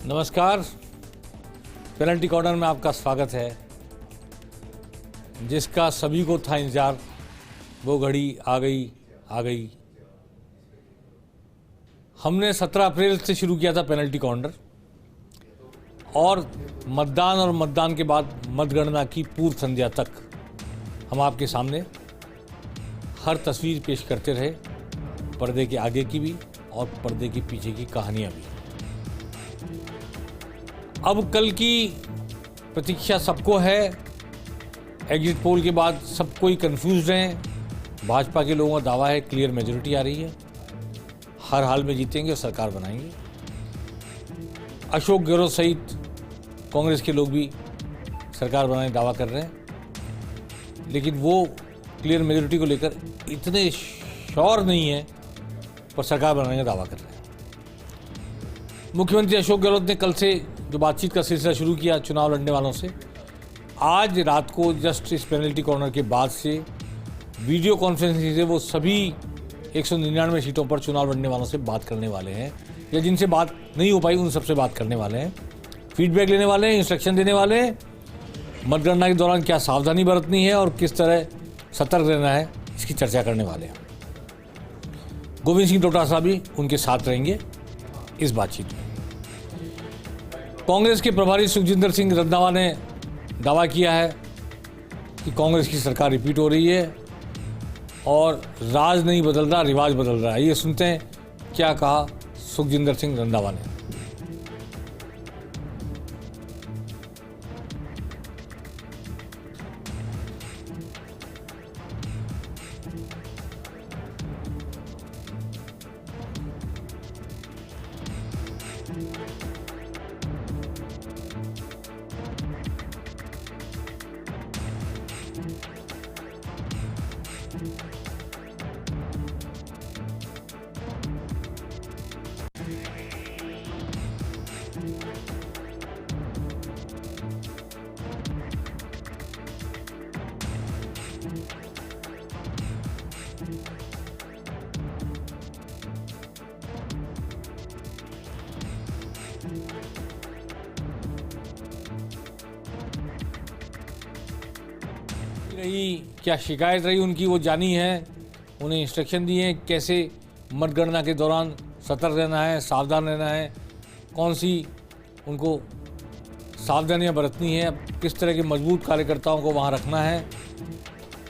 नमस्कार, penalty corner में आपका स्वागत है। जिसका सभी को था इंतजार, वो घड़ी आ गई। हमने 17 अप्रैल से शुरू किया था पेनल्टी कॉर्नर और मतदान के बाद मतगणना की पूर्व संध्या तक हम आपके सामने हर तस्वीर पेश करते रहे, पर्दे के आगे की भी और पर्दे के पीछे की कहानियां भी। अब कल की प्रतीक्षा सबको है। एग्जिट पोल के बाद सब कोई कंफ्यूज हैं। भाजपा के लोगों का दावा है क्लियर मेजॉरिटी आ रही है, हर हाल में जीतेंगे और सरकार बनाएंगे। अशोक गहलोत सहित कांग्रेस के लोग भी सरकार बनाने का दावा कर रहे हैं, लेकिन वो क्लियर मेजॉरिटी को लेकर इतने श्योर नहीं है, पर सरकार बनाने का दावा कर रहे हैं। मुख्यमंत्री अशोक गहलोत ने कल से जो बातचीत का सिलसिला शुरू किया चुनाव लड़ने वालों से, आज रात को जस्ट इस पेनल्टी कॉर्नर के बाद से वीडियो कॉन्फ्रेंसिंग से वो सभी 199 सीटों पर चुनाव लड़ने वालों से बात करने वाले हैं, या जिनसे बात नहीं हो पाई उन सबसे बात करने वाले हैं, फीडबैक लेने वाले हैं, इंस्ट्रक्शन देने वाले हैं। मतगणना के दौरान क्या सावधानी बरतनी है और किस तरह सतर्क रहना है, इसकी चर्चा करने वाले हैं। गोविंद सिंह डोटासरा भी उनके साथ रहेंगे इस बातचीत में। कांग्रेस के प्रभारी सुखजिंदर सिंह रंधावा ने दावा किया है कि कांग्रेस की सरकार रिपीट हो रही है और राज नहीं बदल रहा, रिवाज बदल रहा है। ये सुनते हैं क्या कहा सुखजिंदर सिंह रंधावा ने। रही क्या शिकायत रही उनकी, वो जानी है। उन्हें इंस्ट्रक्शन दिए हैं कैसे मतगणना के दौरान सतर्क रहना है, सावधान रहना है, कौन सी उनको सावधानियां बरतनी है, किस तरह के मजबूत कार्यकर्ताओं को वहां रखना है,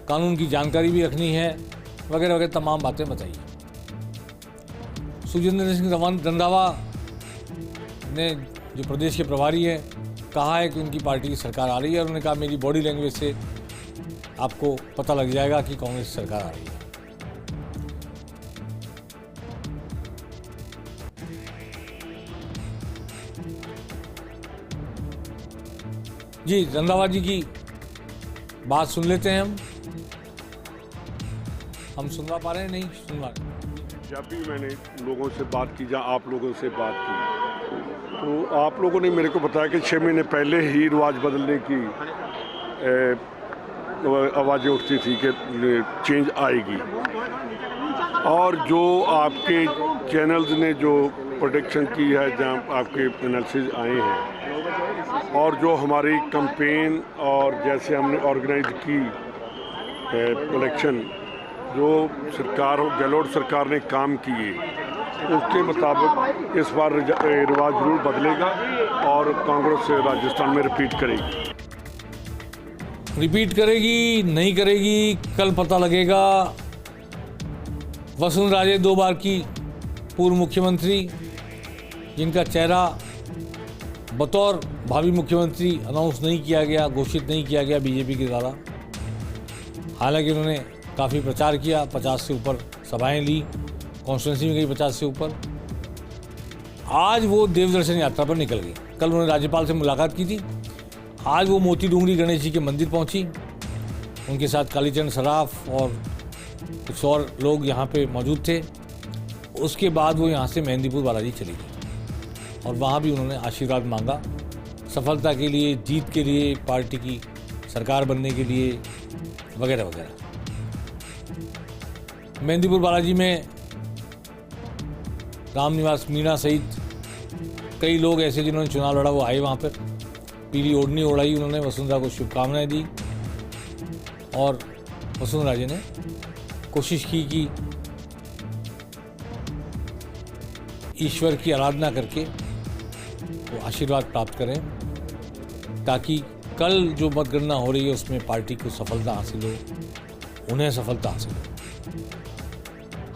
कानून की जानकारी भी रखनी है, वगैरह वगैरह तमाम बातें बताई। सुखजिंदर सिंह रंधावा ने, जो प्रदेश के प्रभारी हैं, कहा है कि उनकी पार्टी की सरकार आ रही है और उन्होंने कहा मेरी बॉडी लैंग्वेज से आपको पता लग जाएगा कि कांग्रेस सरकार आ रही है। जी, रंधावा जी की बात सुन लेते हैं हम सुनवा पा रहे हैं? नहीं सुनवा। जब भी मैंने लोगों से बात की, जहाँ आप लोगों से बात की, तो आप लोगों ने मेरे को बताया कि 6 महीने पहले ही रिवाज बदलने की आवाज़ें उठती थी कि चेंज आएगी, और जो आपके चैनल्स ने जो प्रोडिक्शन की है, जहाँ आपके एनालिसिस आए हैं, और जो हमारी कैंपेन और जैसे हमने ऑर्गेनाइज की इलेक्शन, जो सरकार गहलोत सरकार ने काम किए, उसके मुताबिक इस बार रिवाज जरूर बदलेगा और कांग्रेस राजस्थान में रिपीट करेगी, नहीं करेगी, कल पता लगेगा। वसुंधरा राजे 2 बार की पूर्व मुख्यमंत्री, जिनका चेहरा बतौर भावी मुख्यमंत्री अनाउंस नहीं किया गया, घोषित नहीं किया गया बीजेपी के द्वारा। हालांकि उन्होंने काफ़ी प्रचार किया, 50 से ऊपर सभाएं ली, कॉन्स्टिट्यूंसी में गई 50 से ऊपर। आज वो देवदर्शन यात्रा पर निकल गई। कल उन्होंने राज्यपाल से मुलाकात की थी। आज वो मोती डूंगरी गणेश जी के मंदिर पहुंची, उनके साथ कालीचरण सराफ और कुछ और लोग यहाँ पे मौजूद थे। उसके बाद वो यहाँ से मेहंदीपुर बालाजी चली गई और वहाँ भी उन्होंने आशीर्वाद मांगा, सफलता के लिए, जीत के लिए, पार्टी की सरकार बनने के लिए, वगैरह वगैरह। मेहंदीपुर बालाजी में रामनिवास मीणा सहित कई लोग ऐसे जिन्होंने चुनाव लड़ा वो आए वहाँ पर, पीली ओढ़नी ओढ़ाई उन्होंने, वसुंधरा को शुभकामनाएं दी और वसुंधरा जी ने कोशिश की कि ईश्वर की आराधना करके वो आशीर्वाद प्राप्त करें ताकि कल जो मतगणना हो रही है उसमें पार्टी को सफलता हासिल हो, उन्हें सफलता हासिल हो।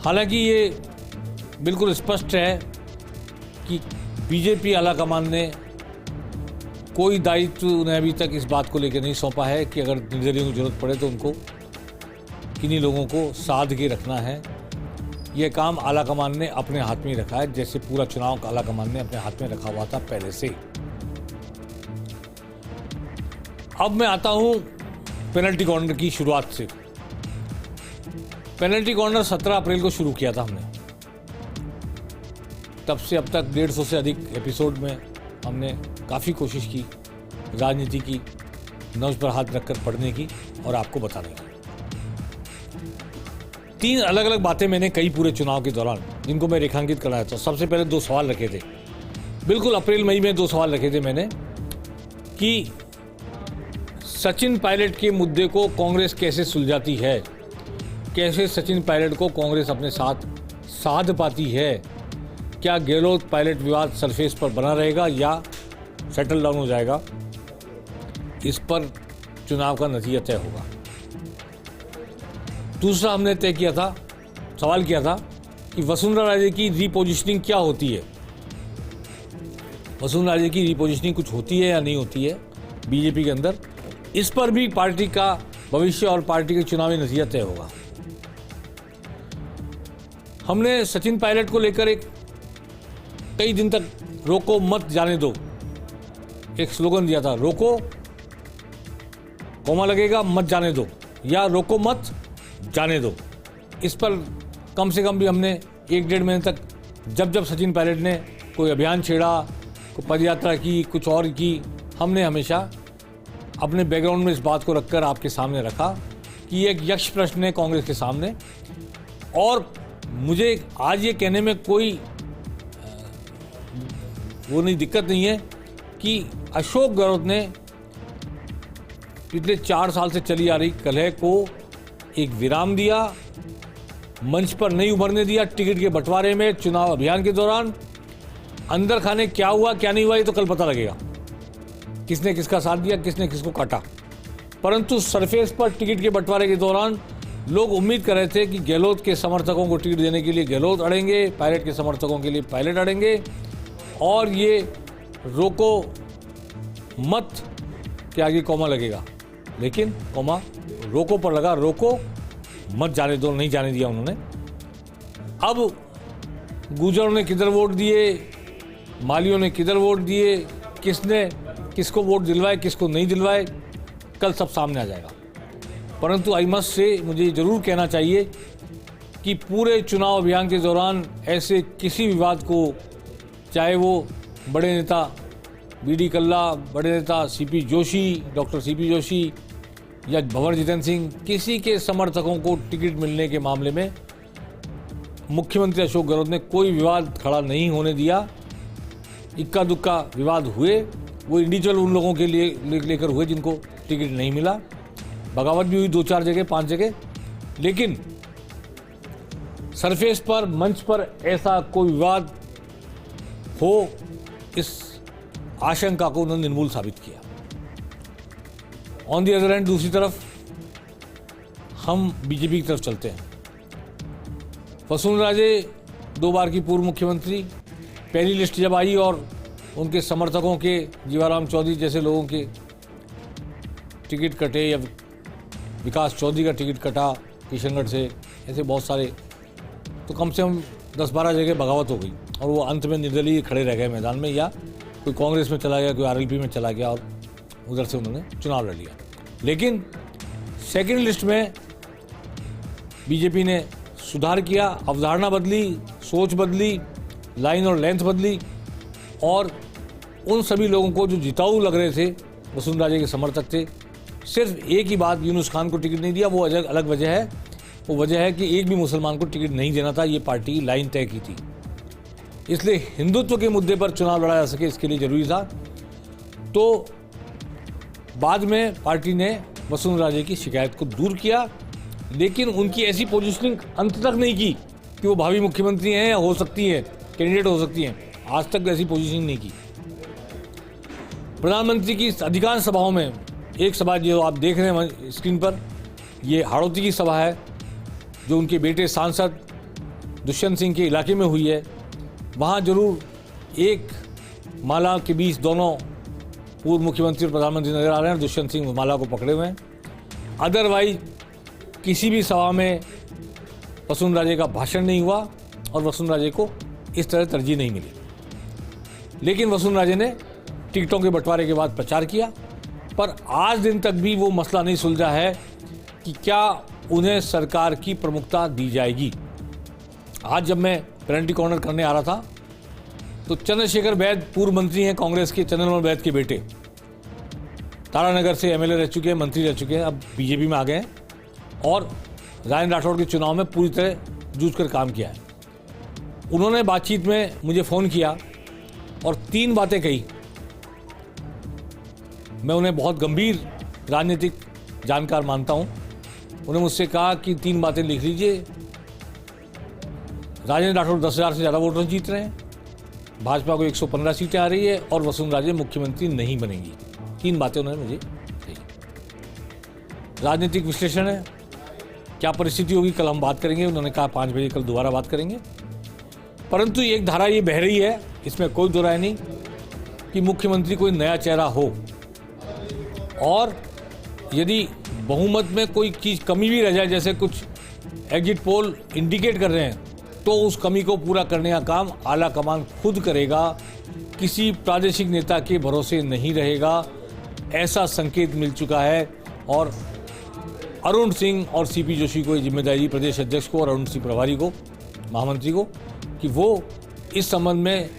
हालांकि ये बिल्कुल स्पष्ट है कि बीजेपी आलाकमान ने कोई दायित्व उन्हें अभी तक इस बात को लेकर नहीं सौंपा है कि अगर निर्दलियों की जरूरत पड़े तो उनको किन्हीं लोगों को साध के रखना है। यह काम आलाकमान ने अपने हाथ में ही रखा है, जैसे पूरा चुनाव का आलाकमान ने अपने हाथ में रखा हुआ था पहले से। अब मैं आता हूं पेनल्टी कॉर्नर की शुरुआत से। पेनल्टी कॉर्नर 17 अप्रैल को शुरू किया था हमने। तब से अब तक 150 से अधिक एपिसोड में हमने काफ़ी कोशिश की राजनीति की नब्ज पर हाथ रखकर पढ़ने की और आपको बताने की। 3 अलग अलग बातें मैंने कई पूरे चुनाव के दौरान, जिनको मैं रेखांकित करना चाहता हूँ। सबसे पहले 2 सवाल रखे थे, बिल्कुल अप्रैल मई में 2 सवाल रखे थे मैंने कि सचिन पायलट के मुद्दे को कांग्रेस कैसे सुलझाती है, कैसे सचिन पायलट को कांग्रेस अपने साथ साध पाती है, क्या गहलोत पायलट विवाद सरफेस पर बना रहेगा या सेटल डाउन हो जाएगा, इस पर चुनाव का नतीजा तय होगा। दूसरा हमने तय किया था, सवाल किया था कि वसुंधरा राजे की रीपोजिशनिंग क्या होती है, वसुंधरा राजे की रीपोजिशनिंग कुछ होती है या नहीं होती है बीजेपी के अंदर, इस पर भी पार्टी का भविष्य और पार्टी के चुनावी नतीजा तय होगा। हमने सचिन पायलट को लेकर कई दिन तक रोको मत जाने दो एक स्लोगन दिया था, रोको कोमा लगेगा मत जाने दो या रोको मत जाने दो। इस पर कम से कम भी हमने 1-1.5 महीने तक जब जब सचिन पायलट ने कोई अभियान छेड़ा, कोई पदयात्रा की, कुछ और की, हमने हमेशा अपने बैकग्राउंड में इस बात को रखकर आपके सामने रखा कि ये एक यक्ष प्रश्न है कांग्रेस के सामने। और मुझे आज ये कहने में कोई वो नहीं दिक्कत नहीं है कि अशोक गहलोत ने पिछले 4 साल से चली आ रही कलह को एक विराम दिया, मंच पर नहीं उभरने दिया। टिकट के बंटवारे में चुनाव अभियान के दौरान अंदर खाने क्या हुआ क्या नहीं हुआ ये तो कल पता लगेगा, किसने किसका साथ दिया, किसने किसको काटा। परंतु सरफेस पर टिकट के बंटवारे के दौरान लोग उम्मीद कर रहे थे कि गहलोत के समर्थकों को टिकट देने के लिए गहलोत अड़ेंगे, पायलट के समर्थकों के लिए पायलट अड़ेंगे और ये रोको मत के आगे कॉमा लगेगा। लेकिन कॉमा रोको पर लगा, रोको मत जाने दो नहीं जाने दिया उन्होंने। अब गुर्जरों ने किधर वोट दिए, मालियों ने किधर वोट दिए, किसने किसको वोट दिलवाए किसको नहीं दिलवाए, कल सब सामने आ जाएगा। परंतु आई मस्ट से मुझे ज़रूर कहना चाहिए कि पूरे चुनाव अभियान के दौरान ऐसे किसी विवाद को, चाहे वो बड़े नेता बीडी कल्ला, बड़े नेता CP Joshi, doctor CP Joshi या भंवर जितेंद्र सिंह, किसी के समर्थकों को टिकट मिलने के मामले में मुख्यमंत्री अशोक गहलोत ने कोई विवाद खड़ा नहीं होने दिया। इक्का दुक्का विवाद हुए, वो इंडिविजुअल उन लोगों के लिए लेकर हुए जिनको टिकट नहीं मिला, बगावत भी हुई 2-4 जगह 5 जगह, लेकिन सरफेस पर मंच पर ऐसा कोई विवाद हो इस आशंका को उन्होंने निर्मूल साबित किया। ऑन दी अदर हैंड, दूसरी तरफ हम बीजेपी की तरफ चलते हैं। वसुंधरा राजे 2 बार की पूर्व मुख्यमंत्री, पहली लिस्ट जब आई और उनके समर्थकों के जीवाराम चौधरी जैसे लोगों के टिकट कटे या विकास चौधरी का टिकट कटा किशनगढ़ से, ऐसे बहुत सारे, तो कम से कम 10-12 जगह बगावत हो गई और वो अंत में निर्दलीय खड़े रह गए मैदान में, या कोई कांग्रेस में चला गया, कोई आरएलपी में चला गया और उधर से उन्होंने चुनाव लड़ लिया। लेकिन सेकंड लिस्ट में बीजेपी ने सुधार किया, अवधारणा बदली, सोच बदली, लाइन और लेंथ बदली और उन सभी लोगों को जो जिताऊ लग रहे थे, वसुंधरा राजे के समर्थक थे, सिर्फ एक ही बात, यूनुस खान को टिकट नहीं दिया, वो अलग वजह है। वो वजह है कि एक भी मुसलमान को टिकट नहीं देना था, ये पार्टी लाइन तय की थी। इसलिए हिंदुत्व के मुद्दे पर चुनाव लड़ा जा सके इसके लिए जरूरी था। तो बाद में पार्टी ने वसुंधरा राजे की शिकायत को दूर किया, लेकिन उनकी ऐसी पोजीशनिंग अंत तक नहीं की कि वो भावी मुख्यमंत्री हैं या हो सकती है, कैंडिडेट हो सकती हैं। आज तक ऐसी पोजीशनिंग नहीं की। प्रधानमंत्री की अधिकांश सभाओं में, एक सभा जो आप देख रहे हैं स्क्रीन पर, ये हाड़ौती की सभा है जो उनके बेटे सांसद दुष्यंत सिंह के इलाके में हुई है। वहाँ जरूर एक माला के बीच दोनों पूर्व मुख्यमंत्री और प्रधानमंत्री नजर आ रहे हैं, दुष्यंत सिंह माला को पकड़े हुए हैं। अदरवाइज किसी भी सभा में वसुंधरा राजे का भाषण नहीं हुआ और वसुंधरा राजे को इस तरह तरजीह नहीं मिली। लेकिन वसुंधरा राजे ने टिकटों के बंटवारे के बाद प्रचार किया, पर आज दिन तक भी वो मसला नहीं सुलझा है कि क्या उन्हें सरकार की प्रमुखता दी जाएगी। आज जब मैं पेनल्टी कॉर्नर करने आ रहा था तो चंद्रशेखर बैद पूर्व मंत्री हैं कांग्रेस के, चंद्रमोहन बैद के बेटे, तारानगर से एमएलए रह चुके हैं, मंत्री रह चुके हैं, अब बीजेपी में आ गए हैं और राजेंद्र राठौड़ के चुनाव में पूरी तरह जूझ कर काम किया है। उन्होंने बातचीत में मुझे फ़ोन किया और 3 बातें कही। मैं उन्हें बहुत गंभीर राजनीतिक जानकार मानता हूं। उन्होंने मुझसे कहा कि 3 बातें लिख लीजिए। राजेंद्र राठौड़ 10,000 से ज़्यादा वोटों जीत रहे हैं, भाजपा को 115 सीटें आ रही है और वसुंधरा राजे मुख्यमंत्री नहीं बनेंगी। 3 बातें उन्होंने मुझे कही। राजनीतिक विश्लेषण है, क्या परिस्थिति होगी कल हम बात करेंगे। उन्होंने कहा 5 बजे कल दोबारा बात करेंगे। परंतु एक धारा ये बह रही है, इसमें कोई दो राय नहीं, कि मुख्यमंत्री कोई नया चेहरा हो और यदि बहुमत में कोई चीज़ कमी भी रह जाए, जैसे कुछ एग्जिट पोल इंडिकेट कर रहे हैं, तो उस कमी को पूरा करने का काम आला कमान खुद करेगा, किसी प्रादेशिक नेता के भरोसे नहीं रहेगा। ऐसा संकेत मिल चुका है और अरुण सिंह और सीपी जोशी को ये जिम्मेदारी, प्रदेश अध्यक्ष को और अरुण सिंह प्रभारी को, महामंत्री को, कि वो इस संबंध में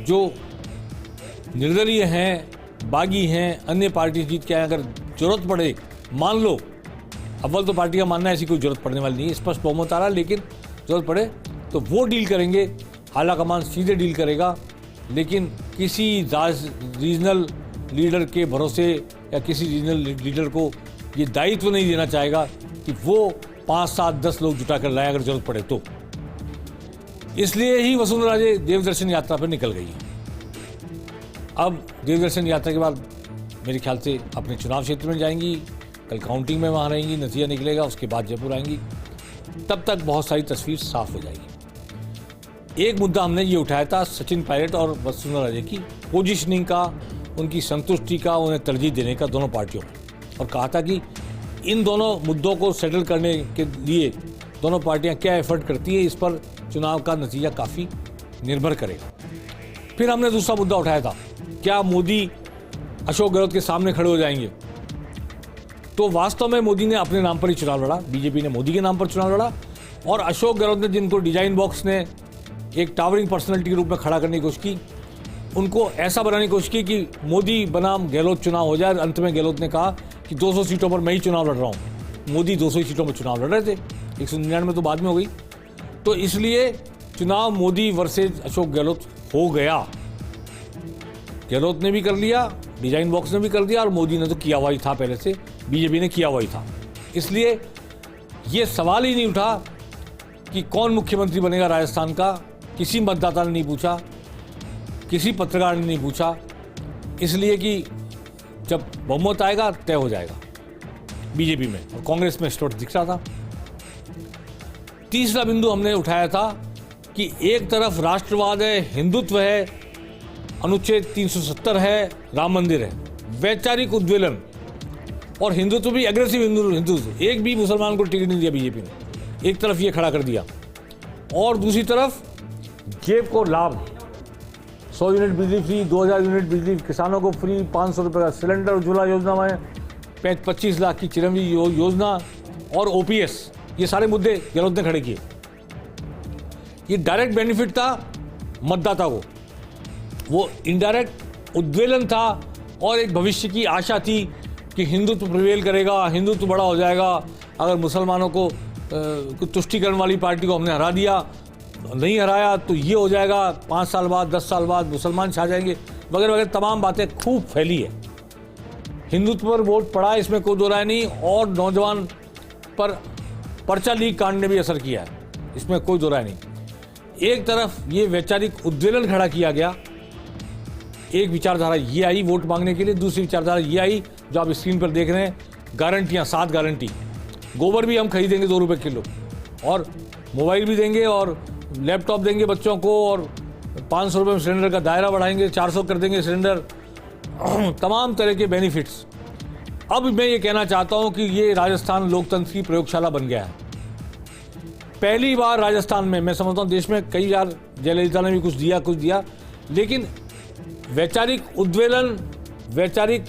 जो निर्दलीय हैं, बागी हैं, अन्य पार्टी जीत के आए, अगर जरूरत पड़े, मान लो, अव्वल तो पार्टी का मानना है ऐसी कोई जरूरत पड़ने वाली नहीं है, स्पष्ट बहुमत आ रहा, लेकिन जरूरत पड़े तो वो डील करेंगे, आला कमान सीधे डील करेगा। लेकिन किसी रीजनल लीडर के भरोसे या किसी रीजनल लीडर को ये दायित्व नहीं देना चाहेगा कि वो 5, 7, 10 लोग जुटा कर लाए अगर जरूरत पड़े तो। इसलिए ही वसुंधरा राजे देवदर्शन यात्रा पर निकल गई है। अब देवदर्शन यात्रा के बाद मेरे ख्याल से अपने चुनाव क्षेत्र में जाएंगी, कल काउंटिंग में वहाँ रहेंगी, नतीजा निकलेगा, उसके बाद जयपुर आएंगी। तब तक बहुत सारी तस्वीर साफ हो जाएगी। एक मुद्दा हमने ये उठाया था सचिन पायलट और वसुंधरा राजे की पोजीशनिंग का, उनकी संतुष्टि का, उन्हें तरजीह देने का दोनों पार्टियों में, और कहा था कि इन दोनों मुद्दों को सेटल करने के लिए दोनों पार्टियां क्या एफर्ट करती है, इस पर चुनाव का नतीजा काफ़ी निर्भर करेगा। फिर हमने दूसरा मुद्दा उठाया था, क्या मोदी अशोक गहलोत के सामने खड़े हो जाएंगे। तो वास्तव में मोदी ने अपने नाम पर ही चुनाव लड़ा, बीजेपी ने मोदी के नाम पर चुनाव लड़ा, और अशोक गहलोत ने, जिनको डिजाइन बॉक्स ने एक टावरिंग पर्सनैलिटी के रूप में खड़ा करने की कोशिश की, उनको ऐसा बनाने की कोशिश की कि मोदी बनाम गहलोत चुनाव हो जाए। अंत में गहलोत ने कहा कि 200 सीटों पर मैं ही चुनाव लड़ रहा हूँ। मोदी 200 सीटों पर चुनाव लड़ रहे थे, 199 तो बाद में हो गई। तो इसलिए चुनाव मोदी वर्सेज अशोक गहलोत हो गया। गहलोत ने भी कर लिया, डिजाइन बॉक्स ने भी कर दिया, और मोदी ने तो किया हुआ ही था, पहले से बीजेपी ने किया हुआ ही था। इसलिए ये सवाल ही नहीं उठा कि कौन मुख्यमंत्री बनेगा राजस्थान का। किसी मतदाता ने नहीं पूछा, किसी पत्रकार ने नहीं पूछा, इसलिए कि जब बहुमत आएगा तय हो जाएगा बीजेपी में, और कांग्रेस में स्टोट दिख रहा था। तीसरा बिंदु हमने उठाया था कि एक तरफ राष्ट्रवाद है, हिंदुत्व है, अनुच्छेद 370 है, राम मंदिर है, वैचारिक उद्वेलन, और हिंदुत्व भी एग्रेसिव हिंदुत्व। एक भी मुसलमान को टिकट नहीं दिया बीजेपी ने, एक तरफ ये खड़ा कर दिया, और दूसरी तरफ जेब को लाभ, 100 यूनिट बिजली फ्री, 2000 यूनिट बिजली किसानों को फ्री, 500 रुपये का सिलेंडर उज्ज्वला योजना में, 25 लाख की चिरंजीवी योजना, और ओपीएस, ये सारे मुद्दे गहलोत ने खड़े किए। ये डायरेक्ट बेनिफिट था मतदाता को, वो इनडायरेक्ट उद्वेलन था, और एक भविष्य की आशा थी कि हिंदुत्व प्रिवेल करेगा, हिंदुत्व बड़ा हो जाएगा। अगर मुसलमानों को तुष्टिकरण वाली पार्टी को हमने हरा दिया नहीं हराया तो ये हो जाएगा, 5 साल बाद 10 साल बाद मुसलमान छा जाएंगे, वगैरह वगैरह तमाम बातें खूब फैली है। हिंदुत्व पर वोट पड़ा, इसमें कोई दो राय नहीं, और नौजवान पर पर्चा लीक कांड ने भी असर किया है, इसमें कोई दो राय नहीं। एक तरफ ये वैचारिक उद्वेलन खड़ा किया गया, एक विचारधारा ये आई वोट मांगने के लिए, दूसरी विचारधारा ये आई जो आप स्क्रीन पर देख रहे हैं, गारंटियाँ, 7 गारंटी, गोबर भी हम खरीदेंगे 2 रुपये किलो, और मोबाइल भी देंगे, और लैपटॉप देंगे बच्चों को, और 500 रुपये में सिलेंडर का दायरा बढ़ाएंगे, 400 कर देंगे सिलेंडर, तमाम तरह के बेनिफिट्स। अब मैं ये कहना चाहता हूँ कि ये राजस्थान लोकतंत्र की प्रयोगशाला बन गया है। पहली बार राजस्थान में, मैं समझता हूँ देश में कई बार जयललिता ने भी कुछ दिया, लेकिन वैचारिक उद्वेलन, वैचारिक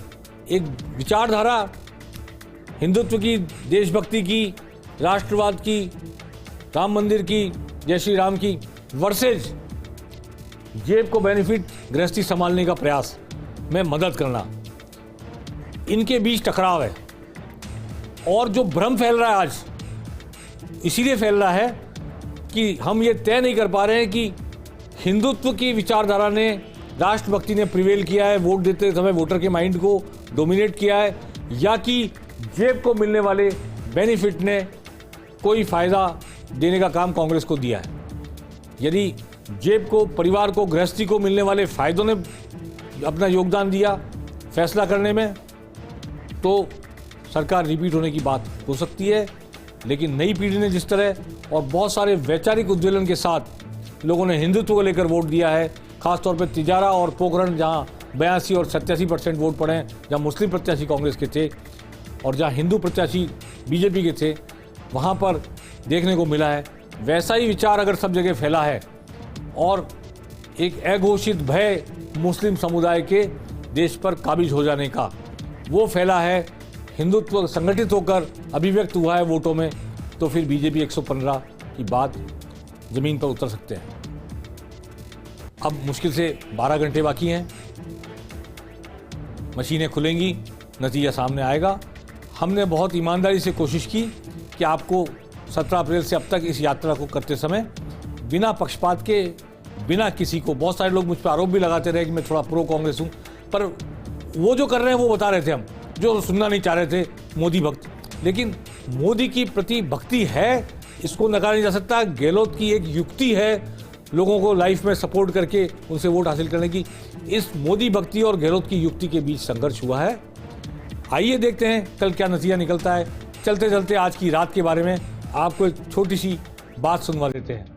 एक विचारधारा, हिंदुत्व की, देशभक्ति की, राष्ट्रवाद की, राम मंदिर की, जय श्री राम की, वर्सेज जेब को बेनिफिट, गृहस्थी संभालने का प्रयास में मदद करना, इनके बीच टकराव है। और जो भ्रम फैल रहा है आज, इसीलिए फैल रहा है कि हम ये तय नहीं कर पा रहे हैं कि हिंदुत्व की विचारधारा ने, राष्ट्रभक्ति ने प्रिवेल किया है, वोट देते समय वोटर के माइंड को डोमिनेट किया है, या कि जेब को मिलने वाले बेनिफिट ने कोई फायदा देने का काम कांग्रेस को दिया है। यदि जेब को, परिवार को, गृहस्थी को मिलने वाले फायदों ने अपना योगदान दिया फैसला करने में, तो सरकार रिपीट होने की बात हो सकती है। लेकिन नई पीढ़ी ने जिस तरह और बहुत सारे वैचारिक उद्वेलन के साथ लोगों ने हिंदुत्व को लेकर वोट दिया है, खासतौर पर तिजारा और पोखरण, जहां 82 और 87% वोट पड़े हैं, जहां मुस्लिम प्रत्याशी कांग्रेस के थे और जहां हिंदू प्रत्याशी बीजेपी के थे, वहां पर देखने को मिला है। वैसा ही विचार अगर सब जगह फैला है और एक अघोषित भय मुस्लिम समुदाय के देश पर काबिज हो जाने का वो फैला है, हिंदुत्व संगठित होकर अभिव्यक्त हुआ है वोटों में, तो फिर बीजेपी 115 की बात जमीन पर उतर सकते हैं। अब मुश्किल से 12 घंटे बाकी हैं, मशीनें खुलेंगी, नतीजा सामने आएगा। हमने बहुत ईमानदारी से कोशिश की कि आपको 17 अप्रैल से अब तक इस यात्रा को करते समय बिना पक्षपात के, बिना किसी को, बहुत सारे लोग मुझ पर आरोप भी लगाते रहे कि मैं थोड़ा प्रो कांग्रेस हूँ, पर वो जो कर रहे हैं वो बता रहे थे, हम जो सुनना नहीं चाह रहे थे मोदी भक्त। लेकिन मोदी की प्रति भक्ति है, इसको नकारा नहीं जा सकता। गहलोत की एक युक्ति है लोगों को लाइफ में सपोर्ट करके उनसे वोट हासिल करने की। इस मोदी भक्ति और गहलोत की युक्ति के बीच संघर्ष हुआ है। आइए देखते हैं कल क्या नतीजा निकलता है। चलते चलते आज की रात के बारे में आपको एक छोटी सी बात सुनवा देते हैं।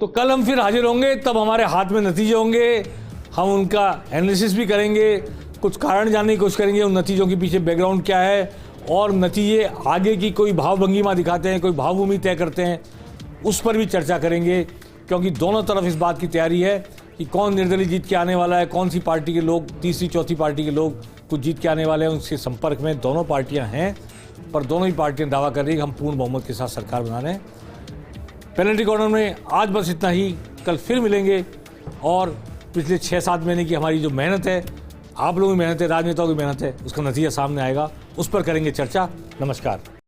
तो कल हम फिर हाजिर होंगे, तब हमारे हाथ में नतीजे होंगे, हम उनका एनालिसिस भी करेंगे, कुछ कारण जानने की कोशिश करेंगे उन नतीजों के पीछे बैकग्राउंड क्या है, और नतीजे आगे की कोई भावभंगिमा दिखाते हैं, कोई भावभूमि तय करते हैं, उस पर भी चर्चा करेंगे। क्योंकि दोनों तरफ इस बात की तैयारी है कि कौन निर्दलीय जीत के आने वाला है, कौन सी पार्टी के लोग, तीसरी चौथी पार्टी के लोग कुछ जीत के आने वाले हैं। उनके संपर्क में दोनों पार्टियाँ हैं, पर दोनों ही पार्टियाँ दावा कर रही है कि हम पूर्ण बहुमत के साथ सरकार बना रहे हैं। पेनल्टी कॉर्नर में आज बस इतना ही, कल फिर मिलेंगे और पिछले 6-7 महीने की हमारी जो मेहनत है, आप लोगों की मेहनत है, राजनेताओं की मेहनत है, उसका नतीजा सामने आएगा, उस पर करेंगे चर्चा। नमस्कार।